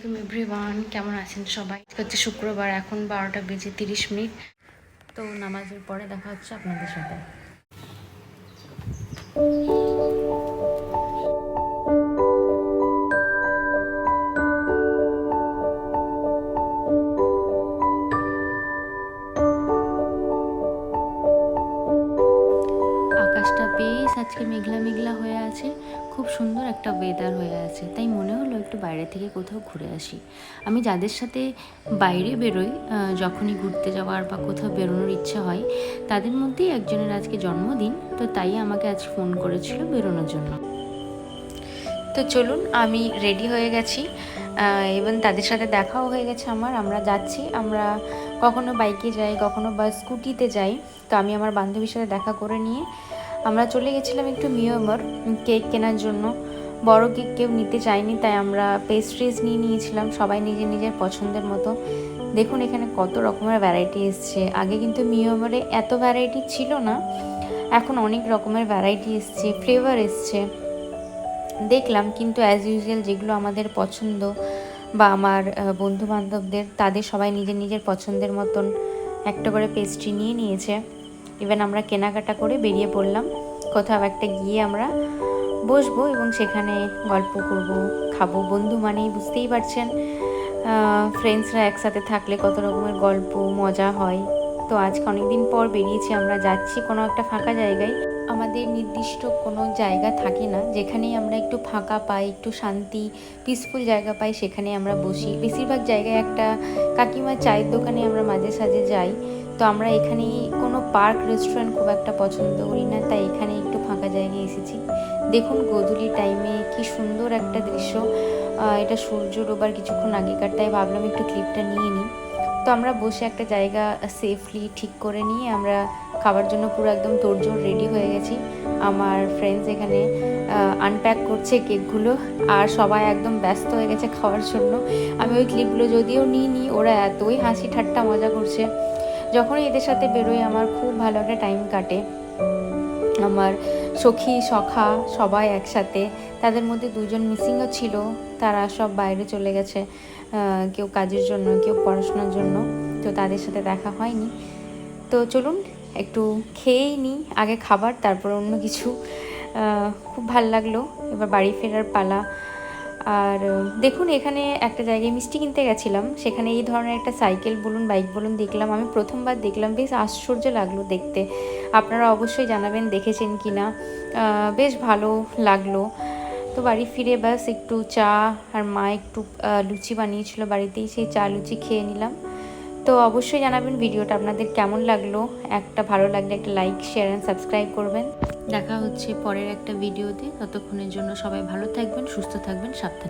আলাইকুম এভরিওয়ান, কেমন আছেন সবাই? হচ্ছে শুক্রবার, এখন 12:30। তো নামাজের পরে দেখা হচ্ছে আপনাদের সাথে। আকাশটা বেশ আজকে মেঘলা মেঘলা হয়ে আছে, খুব সুন্দর একটা ওয়েদার হয়ে আছে, তাই মনে হলো একটু বাইরে থেকে কোথাও ঘুরে আসি। আমি যাদের সাথে বাইরে বেরোই, যখনই ঘুরতে যাওয়ার বা কোথাও বেরোনোর ইচ্ছা হয়, তাদের মধ্যেই একজনের আজকে জন্মদিন, তো তাই আমাকে আজ ফোন করেছিল বেরোনোর জন্য। তো চলুন, আমি রেডি হয়ে গেছি এবং তাদের সাথে দেখাও হয়ে গেছে আমরা যাচ্ছি। আমরা কখনো বাইকে যাই, কখনো বা স্কুটিতে যাই। তো আমি আমার বান্ধবীর সাথে দেখা করে নিয়ে আমরা চলে গেছিলাম একটু মিয়ানমার কেক কেনার জন্য। বড় কেক কেউ নিতে চাইনি, তাই আমরা পেস্ট্রিজ নিয়ে নিয়েছিলাম, সবাই নিজের নিজের পছন্দের মতো। দেখুন এখানে কত রকমের ভ্যারাইটি এসছে। আগে কিন্তু মিয়ানমারে এত ভ্যারাইটি ছিল না, এখন অনেক রকমের ভ্যারাইটি এসছে, ফ্লেভার এসছে দেখলাম। কিন্তু অ্যাজ ইউজুয়াল যেগুলো আমাদের পছন্দ বা আমার বন্ধু বান্ধবদের, তাদের সবাই নিজের নিজের পছন্দের মতন একটা করে পেস্ট্রি নিয়ে নিয়েছে। ইভেন আমরা কেনাকাটা করে বেরিয়ে পড়লাম, কোথাও একটা গিয়ে আমরা বসবো এবং সেখানে গল্প করব, খাবো। বন্ধু মানেই বুঝতেই পারছেন, ফ্রেন্ডসরা একসাথে থাকলে কত রকমের গল্প মজা হয়। তো আজকে অনেকদিন পর বেরিয়েছি, আমরা যাচ্ছি কোনো একটা ফাঁকা জায়গায়। আমাদের নির্দিষ্ট কোনো জায়গা থাকে না, যেখানেই আমরা একটু ফাঁকা পাই, একটু শান্তি পিসফুল জায়গা পাই, সেখানে আমরা বসি। বেশিরভাগ জায়গায় একটা কাকিমার চায়ের দোকানে আমরা মাঝে সাঝে যাই। তো আমরা এখানেই কোনো পার্ক রেস্টুরেন্ট খুব একটা পছন্দ করি না, তাই এখানে একটু ফাঁকা জায়গায় এসেছি। দেখুন গোধূলি টাইমে কি সুন্দর একটা দৃশ্য। এটা সূর্য ডোবার কিছুক্ষণ আগেকার, তাই ভাবলাম একটু ক্লিপটা নিয়ে নিই। তো আমরা বসে একটা জায়গা সেফলি ঠিক করে নিয়ে আমরা খাবার জন্য পুরো একদম তোড়জোড় রেডি হয়ে গেছি। আমার ফ্রেন্ডস এখানে আনপ্যাক করছে কেকগুলো, আর সবাই একদম ব্যস্ত হয়ে গেছে খাওয়ার জন্য। আমি ওই ক্লিপগুলো যদিও নিইনি, ওরা এতই হাসি ঠাট্টা মজা করছে। যখনই এদের সাথে বেরোই আমার খুব ভালো একটা টাইম কাটে। আমার সখী সখা সবাই একসাথে, তাদের মধ্যে দুজন মিসিংও ছিল, তারা সব বাইরে চলে গেছে, কেউ কাজের জন্য, কেউ পড়াশোনার জন্য। তো তাদের সাথে দেখা হয়নি। তো চলুন একটু খেয়েই নিই, আগে খাবার তারপর অন্য কিছু। খুব ভাল লাগলো। এবার বাড়ি ফেরার পালা। আর দেখুন এখানে একটা জায়গায় মিষ্টি কিনতে গেছিলাম, সেখানে এই ধরনের একটা সাইকেল বলুন বাইক বলুন দেখলাম। আমি প্রথমবার দেখলাম, বেশ আশ্চর্য লাগলো দেখতে। আপনারা অবশ্যই জানাবেন দেখেছেন কি না। বেশ ভালো লাগলো। তো বাড়ি ফিরে ব্যাস একটু চা, আর মা একটু লুচি বানিয়েছিল বাড়িতেই, সেই চা লুচি খেয়ে নিলাম। তো অবশ্যই জানাবেন ভিডিওটা আপনাদের কেমন লাগলো। একটা ভালো লাগলে একটা লাইক, শেয়ার অ্যান্ড সাবস্ক্রাইব করবেন। দেখা হচ্ছে পরের একটা ভিডিওতে। ততক্ষণের জন্য সবাই ভালো থাকবেন, সুস্থ থাকবেন, সাবধানে।